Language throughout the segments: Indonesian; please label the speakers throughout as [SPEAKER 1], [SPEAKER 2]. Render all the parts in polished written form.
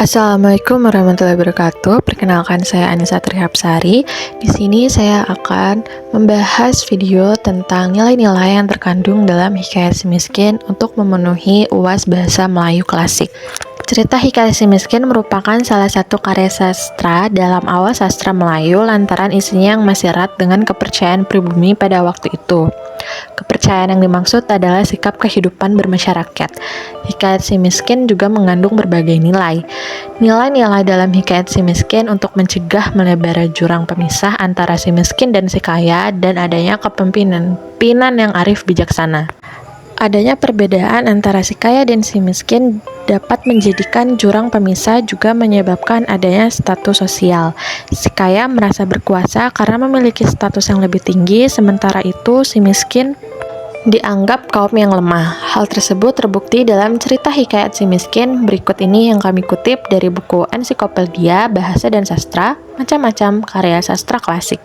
[SPEAKER 1] Assalamualaikum warahmatullahi wabarakatuh. Perkenalkan, saya Anissa Trihapsari. Di sini saya akan membahas video tentang nilai-nilai yang terkandung dalam Hikayat Si Miskin untuk memenuhi UAS Bahasa Melayu Klasik. Cerita Hikayat Si Miskin merupakan salah satu karya sastra dalam awal sastra Melayu lantaran isinya yang masih erat dengan kepercayaan pribumi pada waktu itu. Kepercayaan yang dimaksud adalah sikap kehidupan bermasyarakat. Hikayat Si Miskin juga mengandung berbagai nilai. Nilai-nilai dalam Hikayat Si Miskin untuk mencegah melebar jurang pemisah antara si miskin dan si kaya dan adanya kepemimpinan yang arif bijaksana. Adanya perbedaan antara si kaya dan si miskin dapat menjadikan jurang pemisah juga menyebabkan adanya status sosial. Si kaya merasa berkuasa karena memiliki status yang lebih tinggi, sementara itu si miskin dianggap kaum yang lemah. Hal tersebut terbukti dalam cerita Hikayat Si Miskin. Berikut ini yang kami kutip dari buku Ensiklopedia Bahasa dan Sastra, Macam-macam Karya Sastra Klasik.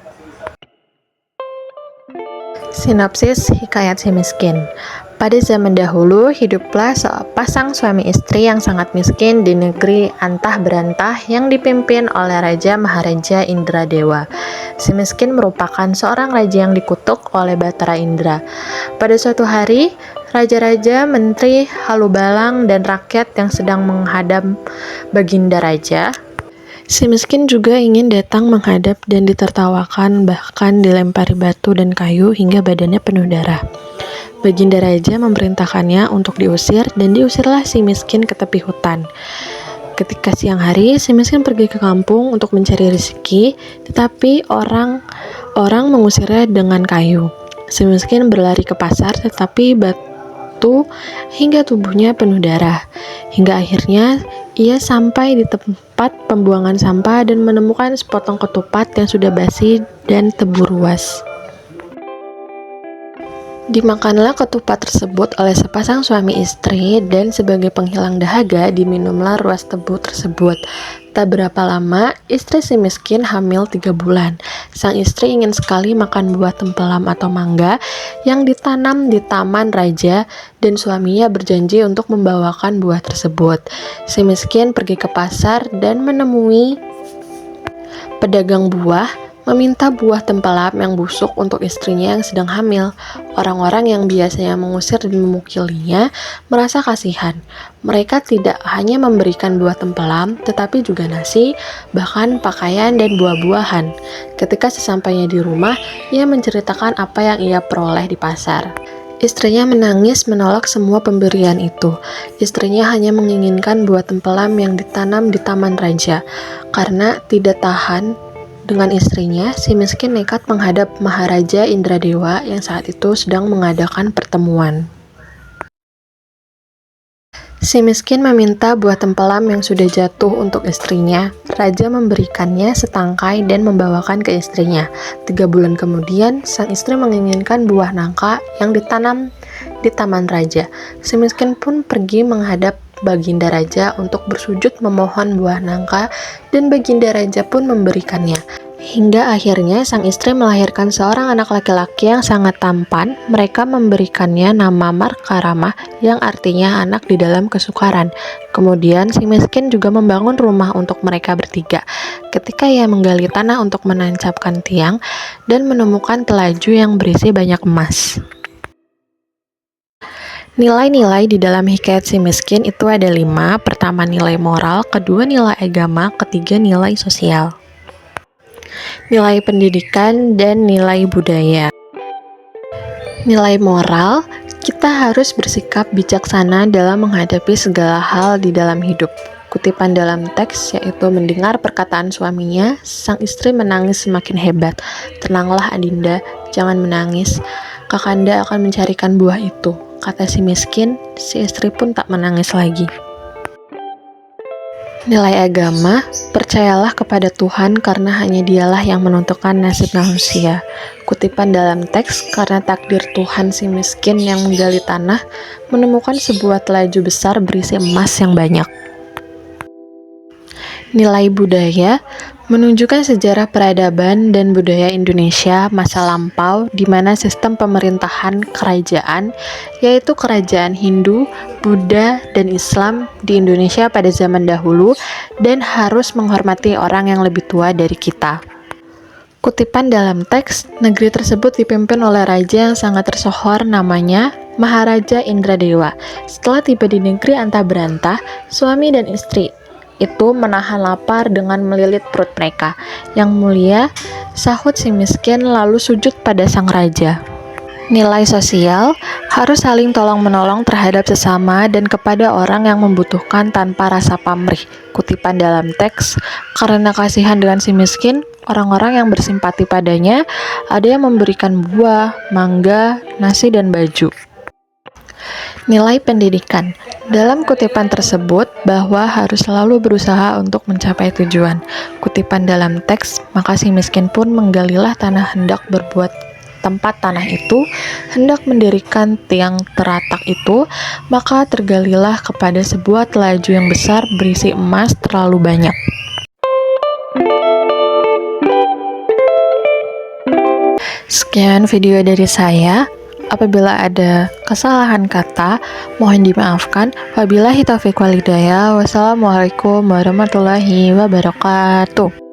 [SPEAKER 1] Sinopsis Hikayat Si Miskin. Pada zaman dahulu, hiduplah sepasang suami istri yang sangat miskin di negeri antah berantah yang dipimpin oleh Raja Maharaja Indradewa. Si miskin merupakan seorang raja yang dikutuk oleh Batara Indra. Pada suatu hari, raja-raja, menteri, halubalang, dan rakyat yang sedang menghadap Baginda Raja, si miskin juga ingin datang menghadap dan ditertawakan, bahkan dilempari batu dan kayu hingga badannya penuh darah. Baginda Raja memerintahkannya untuk diusir, dan diusirlah si miskin ke tepi hutan. Ketika siang hari, si miskin pergi ke kampung untuk mencari rezeki, tetapi orang mengusirnya dengan kayu. Si miskin berlari ke pasar, tetapi batu hingga tubuhnya penuh darah. Hingga akhirnya ia sampai di tempat pembuangan sampah dan menemukan sepotong ketupat yang sudah basi dan tebu ruas. Dimakanlah ketupat tersebut oleh sepasang suami istri, dan sebagai penghilang dahaga diminumlah ruas tebu tersebut. Tak berapa lama, istri si miskin hamil 3 bulan. Sang istri ingin sekali makan buah tempelam atau mangga yang ditanam di taman raja, dan suaminya berjanji untuk membawakan buah tersebut. Si miskin pergi ke pasar dan menemui pedagang buah, meminta buah tempelam yang busuk untuk istrinya yang sedang hamil. Orang-orang yang biasanya mengusir dan memukilinya merasa kasihan. Mereka tidak hanya memberikan buah tempelam, tetapi juga nasi, bahkan pakaian dan buah-buahan. Ketika sesampainya di rumah, ia menceritakan apa yang ia peroleh di pasar. Istrinya menangis menolak semua pemberian itu. Istrinya hanya menginginkan buah tempelam yang ditanam di taman raja. Karena tidak tahan dengan istrinya, si miskin nekat menghadap Maharaja Indradewa yang saat itu sedang mengadakan pertemuan. Si miskin meminta buah tempelam yang sudah jatuh untuk istrinya. Raja memberikannya setangkai dan membawakan ke istrinya. 3 bulan kemudian, sang istri menginginkan buah nangka yang ditanam di taman raja. Si miskin pun pergi menghadap Baginda Raja untuk bersujud memohon buah nangka, dan Baginda Raja pun memberikannya. Hingga akhirnya sang istri melahirkan seorang anak laki-laki yang sangat tampan. Mereka memberikannya nama Markaramah, yang artinya anak di dalam kesukaran. Kemudian si miskin juga membangun rumah untuk mereka bertiga. Ketika ia menggali tanah untuk menancapkan tiang dan menemukan telaju yang berisi banyak emas. Nilai-nilai di dalam Hikayat Si Miskin itu ada 5. Pertama, nilai moral. Kedua, nilai agama. Ketiga, nilai sosial. Nilai pendidikan dan nilai budaya. Nilai moral, kita harus bersikap bijaksana dalam menghadapi segala hal di dalam hidup. Kutipan dalam teks yaitu mendengar perkataan suaminya, sang istri menangis semakin hebat. Tenanglah Adinda, jangan menangis. Kakanda akan mencarikan buah itu, kata si miskin. Si istri pun tak menangis lagi. Nilai agama, percayalah kepada Tuhan karena hanya Dialah yang menentukan nasib manusia. Kutipan dalam teks, karena takdir Tuhan si miskin yang menggali tanah menemukan sebuah telaju besar berisi emas yang banyak. Nilai budaya menunjukkan sejarah peradaban dan budaya Indonesia masa lampau di mana sistem pemerintahan kerajaan, yaitu kerajaan Hindu, Buddha, dan Islam di Indonesia pada zaman dahulu dan harus menghormati orang yang lebih tua dari kita. Kutipan dalam teks, negeri tersebut dipimpin oleh raja yang sangat tersohor namanya Maharaja Indradewa. Setelah tiba di negeri antah berantah, suami dan istri itu menahan lapar dengan melilit perut mereka. Yang mulia, sahut si miskin lalu sujud pada sang raja. Nilai sosial harus saling tolong-menolong terhadap sesama dan kepada orang yang membutuhkan tanpa rasa pamrih. Kutipan dalam teks, karena kasihan dengan si miskin, orang-orang yang bersimpati padanya ada yang memberikan buah, mangga, nasi, dan baju. Nilai pendidikan. Dalam kutipan tersebut bahwa harus selalu berusaha untuk mencapai tujuan. Kutipan dalam teks, maka si miskin pun menggalilah tanah hendak berbuat tempat tanah itu, hendak mendirikan tiang teratak itu, maka tergalilah kepada sebuah telaju yang besar berisi emas terlalu banyak. Sekian video dari saya. Apabila ada kesalahan kata, mohon dimaafkan. Wabillahi taufiq wal hidayah. Wassalamualaikum warahmatullahi wabarakatuh.